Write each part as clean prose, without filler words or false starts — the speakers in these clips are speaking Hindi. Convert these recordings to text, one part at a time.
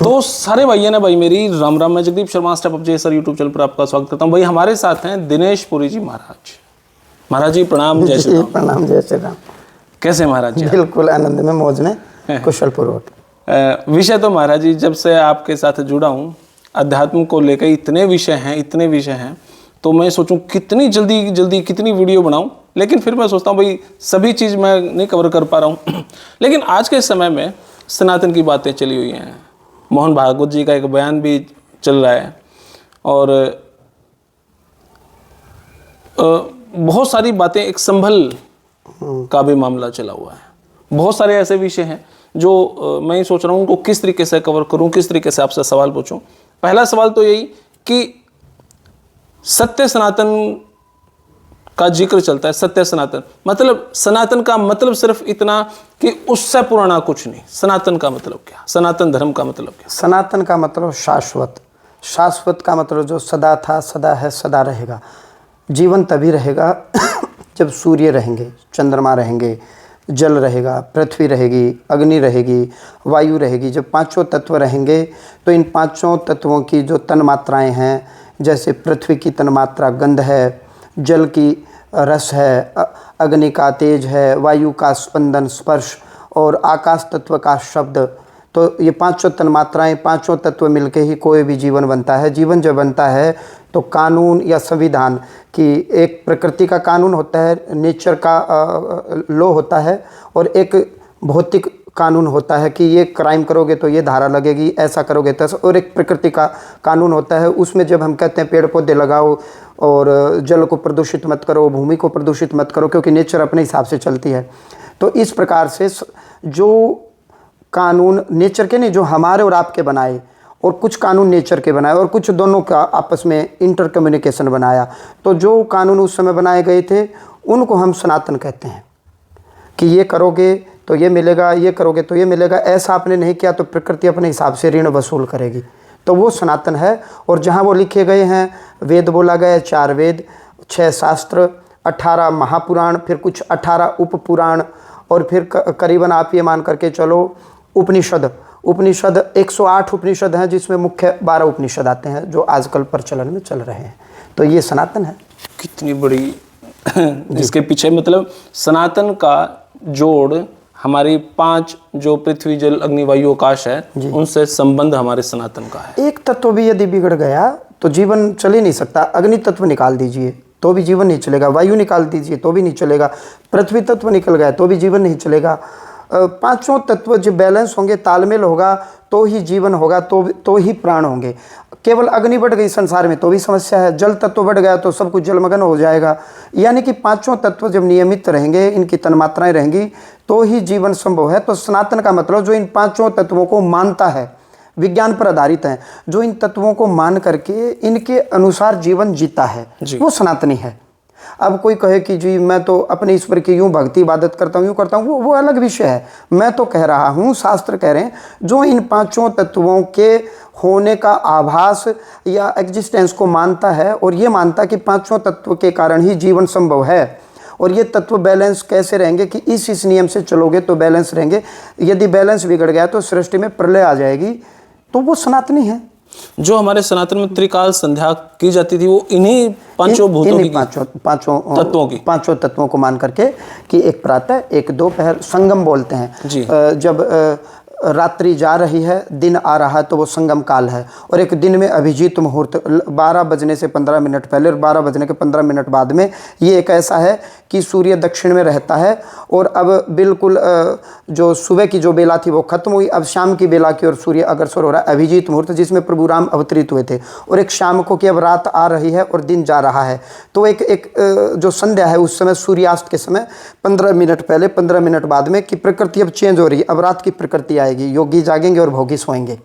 तो सारे भाइयों ने भाई मेरी राम राम। मैं जगदीप शर्मा स्टेप अप जे सर यूट्यूब चैनल पर आपका स्वागत करता हूँ। भाई हमारे साथ हैं दिनेश पुरी जी महाराज। महाराज जी प्रणाम, जय श्री राम। प्रणाम, जय श्री राम। कैसे महाराज जी? बिल्कुल आनंद में, मौज में, कुशल पूर्वक। विषय तो महाराज जी जब से आपके साथ जुड़ा हूँ, अध्यात्म को लेकर इतने विषय हैं तो मैं सोचूं कितनी जल्दी कितनी वीडियो बनाऊं, लेकिन फिर मैं सोचता हूं भाई सभी चीज़ मैं नहीं कवर कर पा रहा हूं। लेकिन आज के समय में सनातन की बातें चली हुई हैं, मोहन भागवत जी का एक बयान भी चल रहा है और बहुत सारी बातें, एक संभल का भी मामला चला हुआ है। बहुत सारे ऐसे विषय हैं जो मैं सोच रहा हूँ उनको किस तरीके से कवर करूँ, किस तरीके से आपसे सवाल पूछूं। पहला सवाल तो यही कि सत्य सनातन का जिक्र चलता है। सत्य सनातन मतलब, सनातन का मतलब सिर्फ इतना कि उससे पुराना कुछ नहीं। सनातन का मतलब क्या? सनातन धर्म का मतलब क्या? सनातन का मतलब शाश्वत। शाश्वत का मतलब जो सदा था, सदा है, सदा रहेगा। जीवन तभी रहेगा जब सूर्य रहेंगे, चंद्रमा रहेंगे, जल रहेगा, पृथ्वी रहेगी, अग्नि रहेगी, वायु रहेगी। जब पांचों तत्व रहेंगे तो इन पांचों तत्वों की जो तन मात्राएँ हैं, जैसे पृथ्वी की तन्मात्रा गंध है, जल की रस है, अग्नि का तेज है, वायु का स्पंदन स्पर्श और आकाश तत्व का शब्द, तो ये पांचों तन्मात्राएं, पांचों तत्व मिलके ही कोई भी जीवन बनता है। जीवन जब बनता है तो कानून या संविधान की, एक प्रकृति का कानून होता है, नेचर का लॉ होता है, और एक भौतिक कानून होता है कि ये क्राइम करोगे तो ये धारा लगेगी, ऐसा करोगे तो, और एक प्रकृति का कानून होता है। उसमें जब हम कहते हैं पेड़ पौधे लगाओ और जल को प्रदूषित मत करो, भूमि को प्रदूषित मत करो, क्योंकि नेचर अपने हिसाब से चलती है। तो इस प्रकार से जो कानून नेचर के नहीं, जो हमारे और आपके बनाए, और कुछ कानून नेचर के बनाए और कुछ दोनों का आपस में इंटर कम्युनिकेशन बनाया, तो जो कानून उस समय बनाए गए थे उनको हम सनातन कहते हैं कि ये करोगे तो ये मिलेगा, ये करोगे तो ये मिलेगा। ऐसा आपने नहीं किया तो प्रकृति अपने हिसाब से ऋण वसूल करेगी, तो वो सनातन है। और जहाँ वो लिखे गए हैं, वेद बोला गया है, 4 वेद, 6 शास्त्र, 18 महापुराण, फिर कुछ 18 उपपुराण, और फिर करीबन आप ये मान करके चलो उपनिषद 108 उपनिषद हैं, जिसमें मुख्य 12 उपनिषद आते हैं जो आजकल प्रचलन में चल रहे हैं। तो ये सनातन है। कितनी बड़ी इसके पीछे मतलब सनातन का जोड़ हमारी 5 जो पृथ्वी जल अग्नि वायु आकाश है, उनसे संबंध हमारे सनातन का है। एक तत्व भी यदि बिगड़ गया तो जीवन चल ही नहीं सकता। अग्नि तत्व निकाल दीजिए तो भी जीवन नहीं चलेगा, वायु निकाल दीजिए तो भी नहीं चलेगा, पृथ्वी तत्व निकल गया तो भी जीवन नहीं चलेगा। पांचों तत्व जब बैलेंस होंगे, तालमेल होगा, तो ही जीवन होगा, तो ही प्राण होंगे। केवल अग्नि बढ़ गई संसार में तो भी समस्या है, जल तत्व बढ़ गया तो सब कुछ जलमग्न हो जाएगा। यानी कि पांचों तत्व जब नियमित रहेंगे, इनकी तन्मात्राएं रहेंगी, तो ही जीवन संभव है। तो सनातन का मतलब जो इन पांचों तत्वों को मानता है, विज्ञान पर आधारित है, जो इन तत्वों को मान करके इनके अनुसार जीवन जीता है, वो सनातनी है। अब कोई कहे कि जी मैं तो अपने ईश्वर की यूं भक्ति इबादत करता हूँ, यूँ करता हूँ, वो अलग विषय है। मैं तो कह रहा हूँ, शास्त्र कह रहे हैं, जो इन पांचों तत्वों के होने का आभास या एग्जिस्टेंस को मानता है, और ये मानता है कि पांचों तत्व के कारण ही जीवन संभव है, और ये तत्व बैलेंस कैसे रहेंगे कि इस नियम से चलोगे तो बैलेंस रहेंगे, यदि बैलेंस बिगड़ गया तो सृष्टि में प्रलय आ जाएगी, तो वो सनातनी है। जो हमारे सनातन में त्रिकाल संध्या की जाती थी, वो इन्हीं पांचों भूतों की, पांचों तत्वों को मान करके कि एक प्रातः, एक दोपहर, संगम बोलते हैं। जब रात्रि जा रही है, दिन आ रहा है, तो वो संगम काल है। और एक दिन में अभिजीत मुहूर्त 12 बजने से 15 मिनट पहले और 12 बजने के 15 मिनट बाद में, ये एक ऐसा है कि सूर्य दक्षिण में रहता है, और अब बिल्कुल जो सुबह की जो बेला थी वो खत्म हुई, अब शाम की बेला की ओर सूर्य अग्रसर हो रहा है। अभिजीत मुहूर्त जिसमें प्रभु राम अवतरित हुए थे, और एक शाम को कि अब रात आ रही है और दिन जा रहा है, तो एक जो संध्या है उस समय सूर्यास्त के समय 15 मिनट पहले 15 मिनट बाद में कि प्रकृति अब चेंज हो रही है, अब रात की प्रकृति आएगी, योगी जागेंगे और भोगी सोएंगे।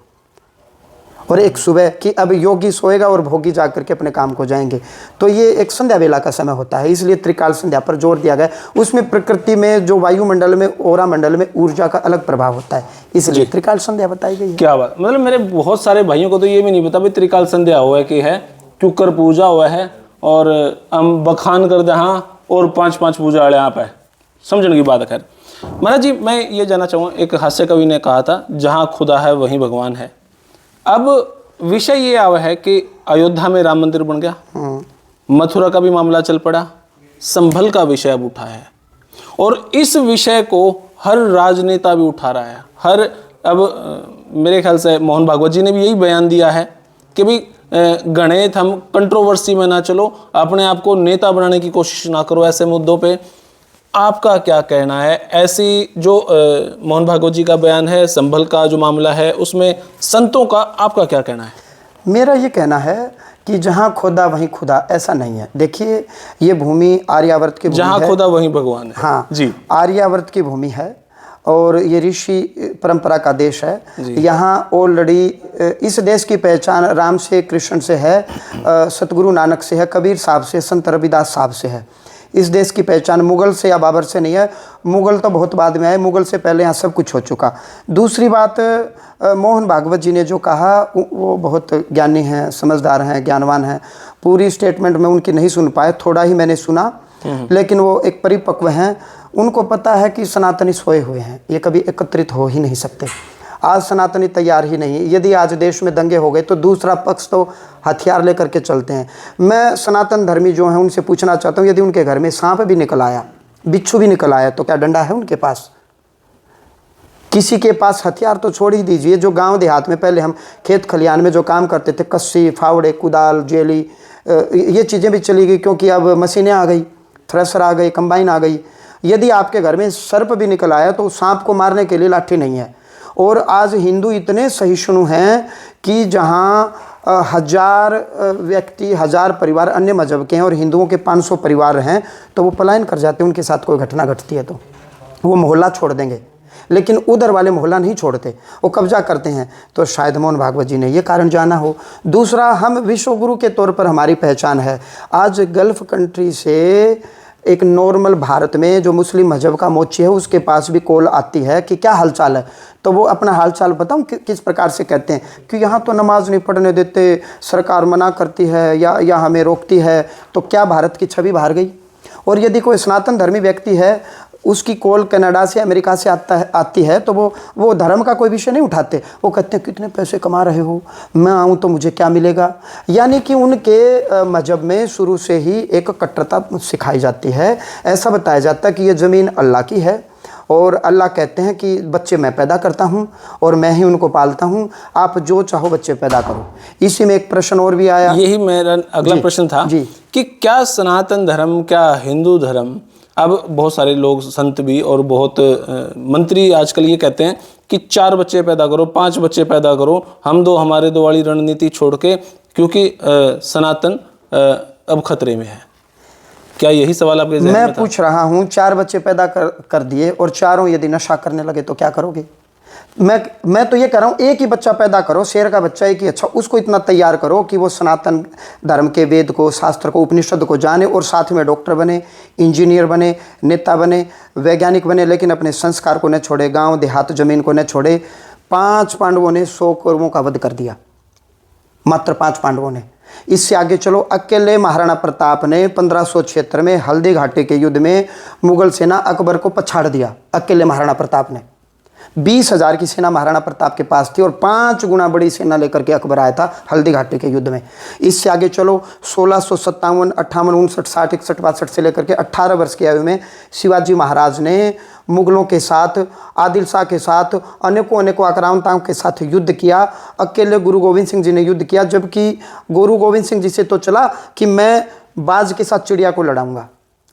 और एक सुबह कि अब योगी सोएगा और भोगी जाग करके अपने काम को जाएंगे। तो ये एक संध्या वेला का समय होता है, इसलिए त्रिकाल संध्या पर जोर दिया गया। उसमें प्रकृति में जो वायुमंडल में, ओरा मंडल में ऊर्जा का अलग प्रभाव होता है, इसलिए त्रिकाल संध्या बताई गई है। क्या बात, मतलब मेरे बहुत सारे भाइयों को तो ये भी नहीं पता भाई त्रिकाल संध्या हुआ कि है, क्योंकर पूजा हुआ है और हम बखान कर दे हाँ, और 5-5 पूजा वाले यहाँ पे समझने की बात है। खैर महाराज जी, मैं ये जानना चाहूँगा, एक हास्य कवि ने कहा था, जहाँ खुदा है वहीं भगवान है। अब विषय ये आया है कि अयोध्या में राम मंदिर बन गया, मथुरा का भी मामला चल पड़ा, संभल का विषय अब उठा है और इस विषय को हर राजनेता भी उठा रहा है। अब मेरे ख्याल से मोहन भागवत जी ने भी यही बयान दिया है कि भाई गणित हम कंट्रोवर्सी में ना चलो, अपने आप को नेता बनाने की कोशिश ना करो ऐसे मुद्दों पे। आपका क्या कहना है? ऐसी जो मोहन भागवत जी का बयान है, संभल का जो मामला है उसमें संतों का आपका क्या कहना है? मेरा ये कहना है कि जहाँ खोदा वहीं खुदा, ऐसा नहीं है। देखिए ये भूमि आर्यावर्त की भूमि है, जहाँ खोदा वहीं भगवान है। हाँ जी, आर्यावर्त की भूमि है और ये ऋषि परंपरा का देश है। यहाँ ऑलरेडी इस देश की पहचान राम से, कृष्ण से है, सतगुरु नानक से है, कबीर साहब से, संत रविदास साहब से है। इस देश की पहचान मुगल से या बाबर से नहीं है। मुगल तो बहुत बाद में आए, मुगल से पहले यहाँ सब कुछ हो चुका। दूसरी बात, मोहन भागवत जी ने जो कहा वो बहुत ज्ञानी हैं, समझदार हैं, ज्ञानवान हैं। पूरी स्टेटमेंट में उनकी नहीं सुन पाए, थोड़ा ही मैंने सुना, लेकिन वो एक परिपक्व हैं। उनको पता है कि सनातनी सोए हुए हैं, ये कभी एकत्रित हो ही नहीं सकते। आज सनातनी तैयार ही नहीं। यदि आज देश में दंगे हो गए तो दूसरा पक्ष तो हथियार लेकर के चलते हैं। मैं सनातन धर्मी जो हैं उनसे पूछना चाहता हूँ, यदि उनके घर में सांप भी निकल आया, बिच्छू भी निकल आया, तो क्या डंडा है उनके पास? किसी के पास हथियार तो छोड़ ही दीजिए। जो गांव देहात में पहले हम खेत खलियान में जो काम करते थे, कस्सी, फावड़े, कुदाल, जेली, ये चीज़ें भी चली गई क्योंकि अब मशीनें आ गई, थ्रेसर आ गई, कंबाइन आ गई। यदि आपके घर में सर्प भी निकल आया तो सांप को मारने के लिए लाठी नहीं है। और आज हिंदू इतने सहिष्णु हैं कि जहाँ 1000 व्यक्ति, 1000 परिवार अन्य मजहब के हैं और हिंदुओं के 500 परिवार हैं, तो वो पलायन कर जाते हैं। उनके साथ कोई घटना घटती है तो वो मोहल्ला छोड़ देंगे, लेकिन उधर वाले मोहल्ला नहीं छोड़ते, वो कब्जा करते हैं। तो शायद मोहन भागवत जी ने ये कारण जाना हो। दूसरा, हम विश्व गुरु के तौर पर हमारी पहचान है। आज गल्फ़ कंट्री से एक नॉर्मल भारत में जो मुस्लिम मजहब का मोची है उसके पास भी कॉल आती है कि क्या हालचाल है, तो वो अपना हालचाल बताऊं किस प्रकार से कहते हैं कि यहाँ तो नमाज नहीं पढ़ने देते, सरकार मना करती है या हमें रोकती है। तो क्या भारत की छवि बाहर गई? और यदि कोई सनातन धर्मी व्यक्ति है, उसकी कॉल कनाडा से, अमेरिका से आती है, तो वो धर्म का कोई विषय नहीं उठाते। वो कहते हैं कितने पैसे कमा रहे हो, मैं आऊँ तो मुझे क्या मिलेगा। यानी कि उनके मजहब में शुरू से ही एक कट्टरता सिखाई जाती है। ऐसा बताया जाता है कि ये ज़मीन अल्लाह की है और अल्लाह कहते हैं कि बच्चे मैं पैदा करता हूँ और मैं ही उनको पालता हूँ, आप जो चाहो बच्चे पैदा करो। इसी में एक प्रश्न और भी आया, यही मेरा अगला प्रश्न था कि क्या सनातन धर्म, क्या हिंदू धर्म, अब बहुत सारे लोग, संत भी और बहुत मंत्री आजकल ये कहते हैं कि 4 बच्चे पैदा करो, 5 बच्चे पैदा करो, हम दो हमारे दो वाली रणनीति छोड़ के, क्योंकि सनातन अब खतरे में है। क्या यही सवाल आपके ज़हन में था? मैं पूछ रहा हूँ, 4 बच्चे पैदा कर दिए और चारों यदि नशा करने लगे तो क्या करोगे? मैं तो ये कह रहा हूँ, एक ही बच्चा पैदा करो, शेर का बच्चा एक ही अच्छा, उसको इतना तैयार करो कि वो सनातन धर्म के वेद को, शास्त्र को, उपनिषद को जाने और साथ में डॉक्टर बने, इंजीनियर बने, नेता बने, वैज्ञानिक बने, लेकिन अपने संस्कार को न छोड़े, गांव देहात ज़मीन को न छोड़े। 5 पांडवों ने 100 कौरवों का वध कर दिया, मात्र 5 पांडवों ने। इससे आगे चलो, अकेले महाराणा प्रताप ने 1576 में हल्दी घाटी के युद्ध में मुगल सेना अकबर को पछाड़ दिया। अकेले महाराणा प्रताप ने 20,000 की सेना महाराणा प्रताप के पास थी और 5 गुना बड़ी सेना लेकर के अकबर आया था हल्दी घाटी के युद्ध में। इससे आगे चलो, 1657, 58, 59, 60, 61, 62 से लेकर के 18 वर्ष की आयु में शिवाजी महाराज ने मुगलों के साथ, आदिल शाह के साथ, अनेकों आक्रांताओं के साथ युद्ध किया। अकेले गुरु गोविंद सिंह जी ने युद्ध किया, जबकि गुरु गोविंद सिंह जी से तो चला कि मैं बाज के साथ चिड़िया को लड़ाऊंगा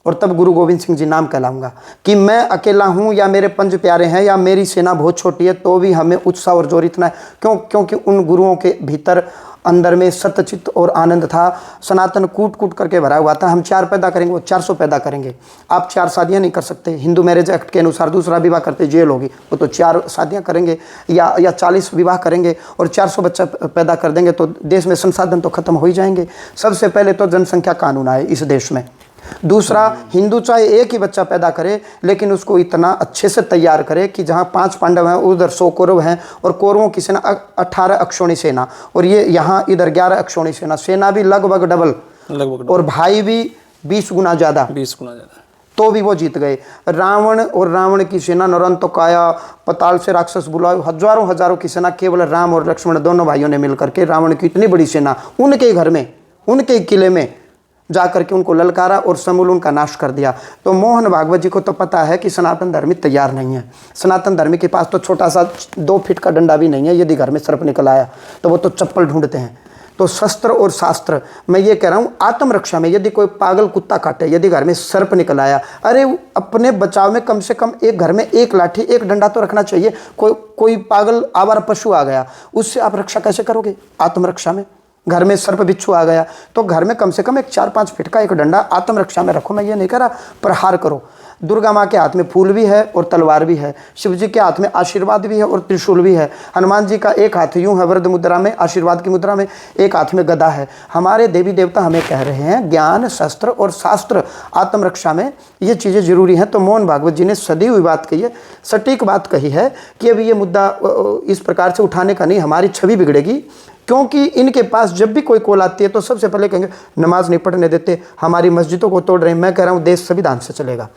और तब गुरु गोविंद सिंह जी नाम कहलाऊंगा। कि मैं अकेला हूं या मेरे 5 प्यारे हैं या मेरी सेना बहुत छोटी है तो भी हमें उत्साह और जोर इतना है। क्योंकि उन गुरुओं के भीतर अंदर में सत्यचित्त और आनंद था। सनातन कूट कूट करके भरा हुआ था। हम 4 पैदा करेंगे, वो 400 पैदा करेंगे। आप 4 शादियां नहीं कर सकते। हिंदू मैरिज एक्ट के अनुसार दूसरा विवाह करते जेल होगी। वो तो 4 शादियां करेंगे या 40 विवाह करेंगे और 400 बच्चा पैदा कर देंगे तो देश में संसाधन तो खत्म हो ही जाएंगे। सबसे पहले तो जनसंख्या कानून आए इस देश में। दूसरा, हिंदू चाहे एक ही बच्चा पैदा करे लेकिन उसको इतना अच्छे से तैयार करे कि जहाँ 5 पांडव हैं उधर 100 कौरव हैं और कौरवों की सेना 18 अक्षौणी सेना और ये यहाँ इधर 11 अक्षौणी सेना भी लगभग डबल और भाई भी 20 गुना ज़्यादा। 20 गुना ज़्यादा। तो भी वो जीत गए। रावण और रावण की सेना नरंतकाया, पाताल से राक्षस बुलाए, हजारों हजारों की सेना केवल राम और लक्ष्मण दोनों भाइयों ने मिलकर के रावण की इतनी बड़ी सेना उनके घर में, उनके किले में जाकर के उनको ललकारा और समूल उनका नाश कर दिया। तो मोहन भागवत जी को तो पता है कि सनातन धर्मी तैयार नहीं है। सनातन धर्मी के पास तो छोटा सा 2 फीट का डंडा भी नहीं है। यदि घर में सर्प निकल आया तो वो तो चप्पल ढूंढते हैं। तो शस्त्र और शास्त्र, मैं ये कह रहा हूँ आत्मरक्षा में, यदि कोई पागल कुत्ता काटे, यदि घर में सर्प निकल आया, अरे अपने बचाव में कम से कम एक घर में एक लाठी एक डंडा तो रखना चाहिए। कोई पागल आवारा पशु आ गया, उससे आप रक्षा कैसे करोगे? आत्मरक्षा में घर में सर्प बिच्छू आ गया तो घर में कम से कम एक 4-5 फीट का एक डंडा आत्मरक्षा में रखो। मैं ये नहीं कह रहा प्रहार करो। दुर्गा माँ के हाथ में फूल भी है और तलवार भी है, शिव जी के हाथ में आशीर्वाद भी है और त्रिशूल भी है, हनुमान जी का एक हाथ यूं है वरद मुद्रा में, आशीर्वाद की मुद्रा में, एक हाथ में गदा है। हमारे देवी देवता हमें कह रहे हैं ज्ञान, शस्त्र और शास्त्र, आत्मरक्षा में ये चीज़ें जरूरी हैं। तो मोहन भागवत जी ने सदैव हुई बात कही है, सटीक बात कही है कि अभी ये मुद्दा इस प्रकार से उठाने का नहीं, हमारी छवि बिगड़ेगी। क्योंकि इनके पास जब भी कोई कॉल आती है तो सबसे पहले कहेंगे नमाज नहीं पढ़ने देते, हमारी मस्जिदों को तोड़ रहे हैं। मैं कह रहा हूँ देश संविधान से चलेगा।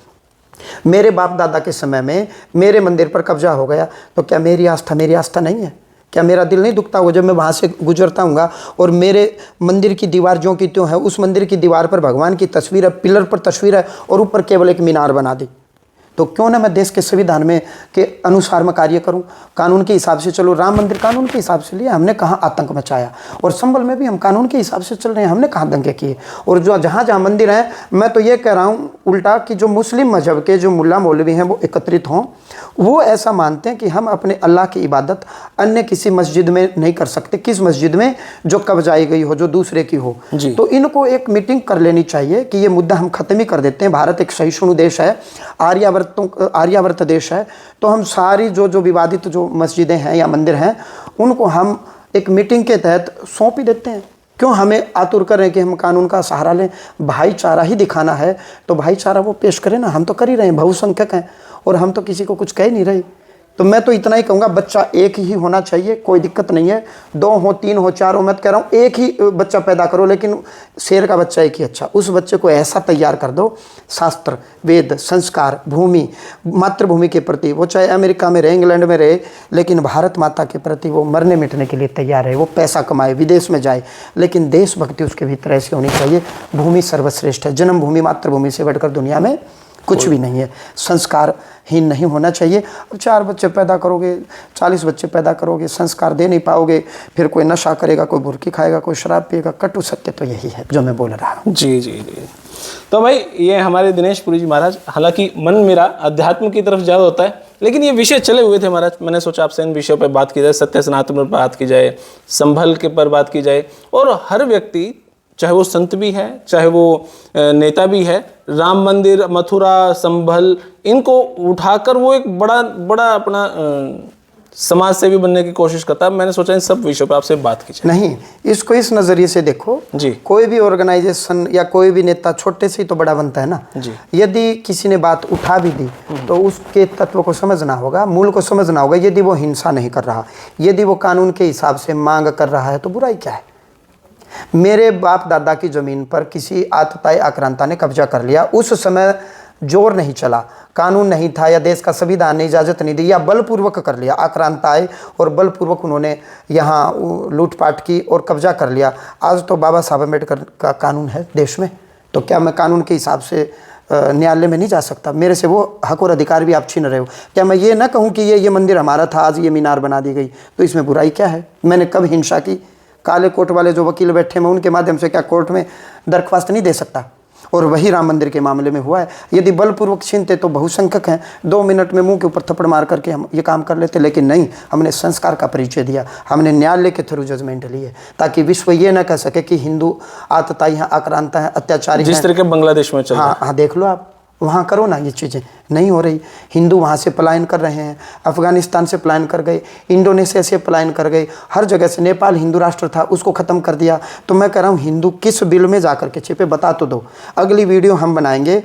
मेरे बाप दादा के समय में मेरे मंदिर पर कब्जा हो गया तो क्या मेरी आस्था नहीं है? क्या मेरा दिल नहीं दुखता होगा जब मैं वहाँ से गुजरता हूँ और मेरे मंदिर की दीवार जो की त्यों है, उस मंदिर की दीवार पर भगवान की तस्वीर है, पिलर पर तस्वीर है और ऊपर केवल एक मीनार बना दी? तो क्यों ना मैं देश के संविधान में के अनुसार मैं कार्य करूं, कानून के हिसाब से चलो। राम मंदिर कानून के हिसाब से लिया, हमने कहाँ आतंक मचाया, और संभल में भी हम कानून के हिसाब से चल रहे हैं, हमने कहाँ दंगे किए। और जो जहाँ जहाँ मंदिर हैं, मैं तो ये कह रहा हूँ उल्टा कि जो मुस्लिम मजहब के जो मुल्ला मौलवी हैं वो एकत्रित हों। वो ऐसा मानते हैं कि हम अपने अल्लाह की इबादत अन्य किसी मस्जिद में नहीं कर सकते। किस मस्जिद में? जो कब्जाई गई हो, जो दूसरे की हो। तो इनको एक मीटिंग कर लेनी चाहिए कि ये मुद्दा हम खत्म ही कर देते हैं। भारत एक सहिष्णु देश है, आर्यावर्त देश है, तो हम सारी जो विवादित जो मस्जिदें हैं या मंदिर हैं उनको हम एक मीटिंग के तहत सौंप ही देते हैं। क्यों हमें आतुर कर रहे हैं कि हम कानून का सहारा लें? भाईचारा ही दिखाना है तो भाईचारा वो पेश करें ना। हम तो कर ही रहे हैं, बहुसंख्यक हैं और हम तो किसी को कुछ कह नहीं रहे। तो मैं तो इतना ही कहूँगा, बच्चा एक ही होना चाहिए, कोई दिक्कत नहीं है। 2 हो, 3 हो, 4 हो, मैं कह रहा हूँ एक ही बच्चा पैदा करो, लेकिन शेर का बच्चा एक ही अच्छा। उस बच्चे को ऐसा तैयार कर दो, शास्त्र, वेद, संस्कार, भूमि, मातृभूमि के प्रति, वो चाहे अमेरिका में रहे, इंग्लैंड में रहे, लेकिन भारत माता के प्रति वो मरने मिटने के लिए तैयार है। वो पैसा कमाए, विदेश में जाए, लेकिन देशभक्ति उसके भीतर ऐसी होनी चाहिए। भूमि सर्वश्रेष्ठ है, जन्मभूमि मातृभूमि से बढ़कर दुनिया में कुछ भी नहीं है। संस्कारहीन नहीं होना चाहिए। अब 4 बच्चे पैदा करोगे, 40 बच्चे पैदा करोगे, संस्कार दे नहीं पाओगे, फिर कोई नशा करेगा, कोई बुर्की खाएगा, कोई शराब पिएगा। कटु सत्य तो यही है जो मैं बोल रहा हूँ। जी। तो भाई ये हमारे दिनेश पुरी जी महाराज, हालांकि मन मेरा अध्यात्म की तरफ ज़्यादा होता है, लेकिन ये विषय चले हुए थे महाराज। मैंने सोचा आपसे इन विषयों पर बात की जाए, सत्य सनातन पर बात की जाए, संभल के पर बात की जाए। और हर व्यक्ति, चाहे वो संत भी है, चाहे वो नेता भी है, राम मंदिर, मथुरा, संभल, इनको उठाकर वो एक बड़ा अपना समाज सेवी बनने की कोशिश करता है। मैंने सोचा इन सब विषयों पर आपसे बात की जाए। नहीं, इसको इस नज़रिए से देखो जी। कोई भी ऑर्गेनाइजेशन या कोई भी नेता छोटे से ही तो बड़ा बनता है ना जी। यदि किसी ने बात उठा भी दी तो उसके तत्व को समझना होगा, मूल को समझना होगा। यदि वो हिंसा नहीं कर रहा, यदि वो कानून के हिसाब से मांग कर रहा है, तो बुराई क्या है? मेरे बाप दादा की ज़मीन पर किसी आतताई आक्रांता ने कब्जा कर लिया। उस समय जोर नहीं चला, कानून नहीं था, या देश का संविधान ने इजाज़त नहीं दी, या बलपूर्वक कर लिया। आक्रांता आए और बलपूर्वक उन्होंने यहाँ लूटपाट की और कब्जा कर लिया। आज तो बाबा साहब अम्बेडकर का कानून है देश में, तो क्या मैं कानून के हिसाब से न्यायालय में नहीं जा सकता? मेरे से वो हक और अधिकार भी आप छीन रहे हो। क्या मैं ये ना कहूँ कि ये मंदिर हमारा था, आज ये मीनार बना दी गई, तो इसमें बुराई क्या है? मैंने कब हिंसा की? काले कोट वाले जो वकील बैठे हैं, मैं उनके माध्यम से क्या कोर्ट में दरख्वास्त नहीं दे सकता? और वही राम मंदिर के मामले में हुआ है। यदि बलपूर्वक छीनते तो बहुसंख्यक हैं, 2 मिनट में मुंह के ऊपर थप्पड़ मार करके हम ये काम कर लेते, लेकिन नहीं, हमने संस्कार का परिचय दिया, हमने न्यायालय के थ्रू जजमेंट लिए, ताकि विश्व ये ना कह सके कि हिंदू आतताई हैं, आक्रांता हैं, अत्याचारी हैं। जिस तरह के बांग्लादेश में चल रहा है। हाँ, देख लो आप, वहाँ करो ना ये चीज़ें। नहीं हो रही। हिंदू वहाँ से पलायन कर रहे हैं, अफगानिस्तान से पलायन कर गए, इंडोनेशिया से पलायन कर गए, हर जगह से। नेपाल हिंदू राष्ट्र था, उसको ख़त्म कर दिया। तो मैं कह रहा हूँ हिंदू किस बिल में जा कर के छिपे, बता तो दो। अगली वीडियो हम बनाएंगे।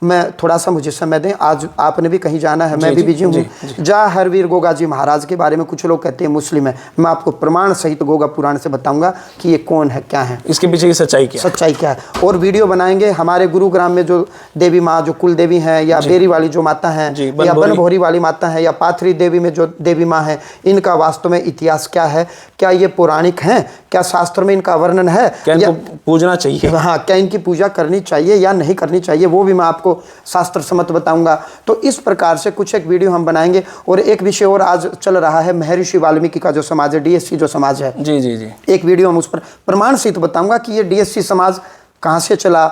मैं थोड़ा सा मुझे समय दें, आज आपने भी कहीं जाना है, मैं भी बिजी हूँ। जा हरवीर गोगा जी महाराज के बारे में कुछ लोग कहते हैं मुस्लिम है, मैं आपको प्रमाण सहित गोगा पुराण से बताऊंगा कि ये कौन है, क्या है, इसके पीछे की सच्चाई क्या है। और वीडियो बनाएंगे हमारे गुरुग्राम में जो देवी माँ, जो कुल देवी हैं, या बेरी वाली जो माता हैं, या बनभोरी वाली माता है, या पाथरी देवी में जो देवी माँ है, इनका वास्तव में इतिहास क्या है, क्या ये पौराणिक हैं, क्या शास्त्र में इनका वर्णन है, क्या इनको पूजना चाहिए, हाँ क्या इनकी पूजा करनी चाहिए या नहीं करनी चाहिए, वो भी मैं आपको शास्त्र सम्मत बताऊंगा। तो इस प्रकार से कुछ एक वीडियो हम बनाएंगे। और एक विषय और आज चल रहा है, महर्षि वाल्मीकि का जो समाज है, डीएससी जो समाज है, जी जी जी, एक वीडियो हम उस पर प्रमाण सहित बताऊंगा कि ये डीएससी समाज कहाँ से चला,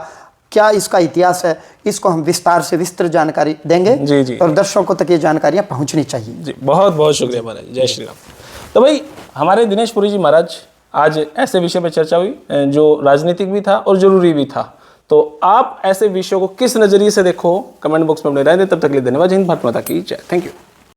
क्या इसका इतिहास है, इसको हम विस्तार से विस्तृत जानकारी देंगे। जी जी, और दर्शकों तक ये जानकारियाँ पहुँचनी चाहिए। जी, बहुत बहुत शुक्रिया महाराज, जय श्री राम। तो भाई हमारे दिनेश पुरी जी महाराज, आज ऐसे विषय पर चर्चा हुई जो राजनीतिक भी था और जरूरी भी था। तो आप ऐसे विषयों को किस नज़रिए से देखो, कमेंट बॉक्स में अपने राय दें। तब तक के लिए धन्यवाद। हिंद भारत माता की जय। Thank you.